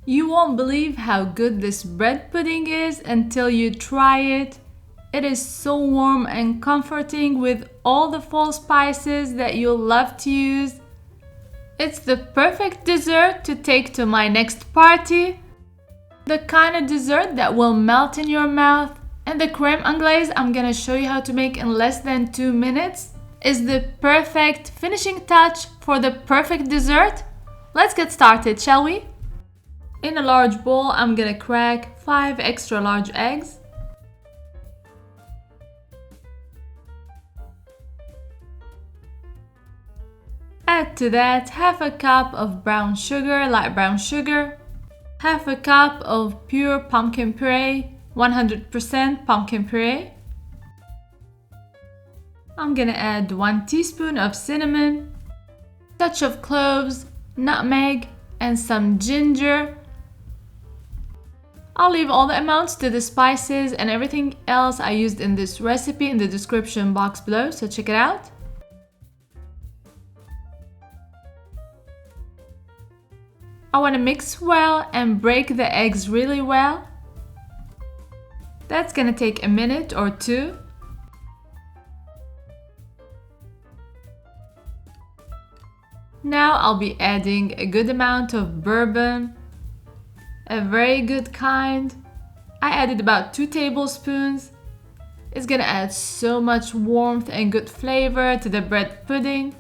You won't believe how good this bread pudding is until you try it. It is so warm and comforting with all the fall spices that you'll love to use. It's the perfect dessert to take to my next party. The kind of dessert that will melt in your mouth. And the creme anglaise I'm gonna show you how to make in less than 2 minutes is the perfect finishing touch for the perfect dessert. Let's get started, shall we? In a large bowl, I'm gonna crack 5 extra large eggs. Add to that half a cup of brown sugar, light brown sugar, half a cup of pure pumpkin puree, 100% pumpkin puree. I'm gonna add 1 teaspoon of cinnamon, touch of cloves, nutmeg, and some ginger. I'll leave all the amounts to the spices and everything else I used in this recipe in the description box below, so check it out. I want to mix well and break the eggs really well. That's gonna take a minute or 2. Now I'll be adding a good amount of bourbon, a very good kind. I added about 2 tablespoons. It's gonna add so much warmth and good flavor to the bread pudding.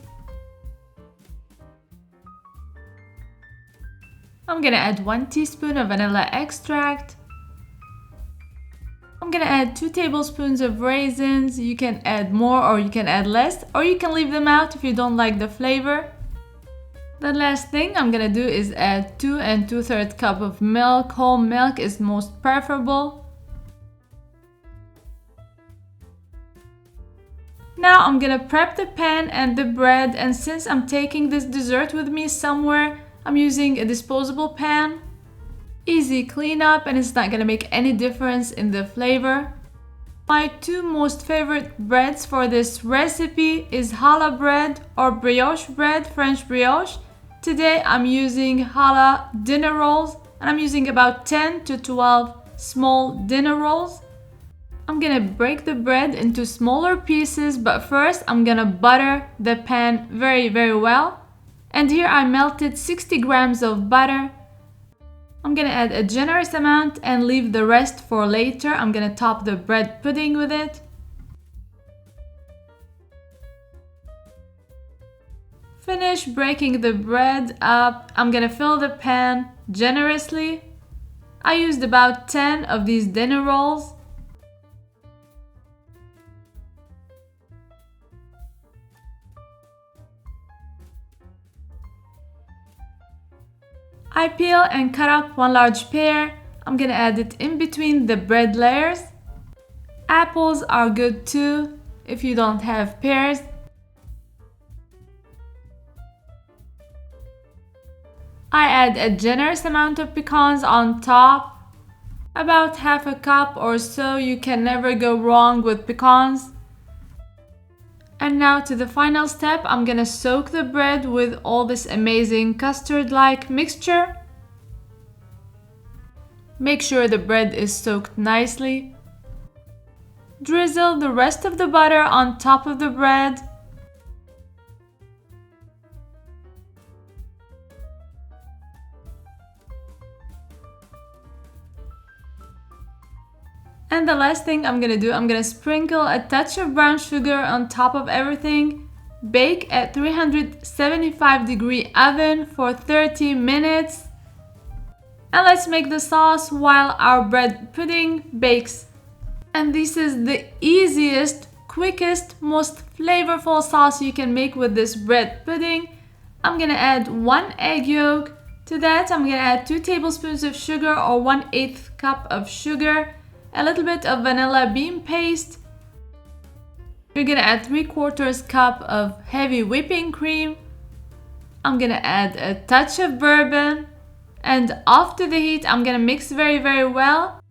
I'm gonna add 1 teaspoon of vanilla extract. I'm gonna add 2 tablespoons of raisins. You can add more or you can add less, or you can leave them out if you don't like the flavor. The last thing I'm gonna do is add 2 2/3 cup of milk. Whole milk is most preferable. Now I'm gonna prep the pan and the bread, and since I'm taking this dessert with me somewhere, I'm using a disposable pan. Easy cleanup, and it's not gonna make any difference in the flavor. My 2 most favorite breads for this recipe is challah bread or brioche bread, French brioche. Today I'm using challah dinner rolls, and I'm using about 10 to 12 small dinner rolls. I'm gonna break the bread into smaller pieces, but first I'm gonna butter the pan very well. And here I melted 60 grams of butter. I'm gonna add a generous amount and leave the rest for later. I'm gonna top the bread pudding with it. Finish breaking the bread up. I'm gonna fill the pan generously. I used about 10 of these dinner rolls. I peel and cut up 1 large pear. I'm gonna add it in between the bread layers. Apples are good too if you don't have pears. I add a generous amount of pecans on top, about half a cup or so. You can never go wrong with pecans. And now to the final step, I'm gonna soak the bread with all this amazing custard-like mixture. Make sure the bread is soaked nicely. Drizzle the rest of the butter on top of the bread. And the last thing I'm gonna do, I'm gonna sprinkle a touch of brown sugar on top of everything. Bake at 375-degree oven for 30 minutes. And let's make the sauce while our bread pudding bakes. And this is the easiest, quickest, most flavorful sauce you can make with this bread pudding. I'm gonna add 1 egg yolk. To that, I'm gonna add 2 tablespoons of sugar or 1/8 cup of sugar. A little bit of vanilla bean paste. You're gonna add 3/4 cup of heavy whipping cream. I'm gonna add a touch of bourbon, and off to the heat. I'm gonna mix very well.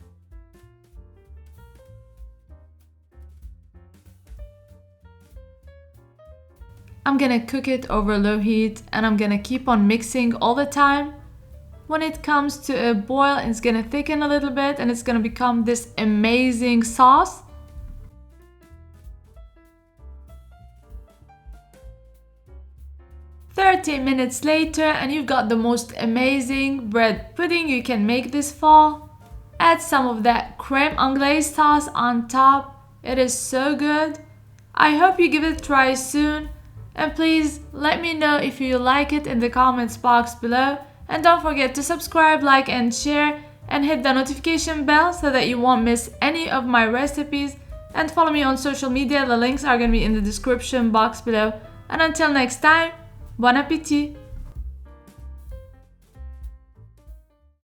I'm gonna cook it over low heat, and I'm gonna keep on mixing all the time. when it comes to a boil, it's gonna thicken a little bit and it's gonna become this amazing sauce. "30 minutes later and you've got the most amazing bread pudding you can make this fall. Add some of that creme anglaise sauce on top. It is so good. I hope you give it a try soon, and please let me know if you like it in the comments box below, and don't forget to subscribe, like and share, and hit the notification bell so that you won't miss any of my recipes, and follow me on social media. The links are going to be in the description box below, and until next time, bon appétit!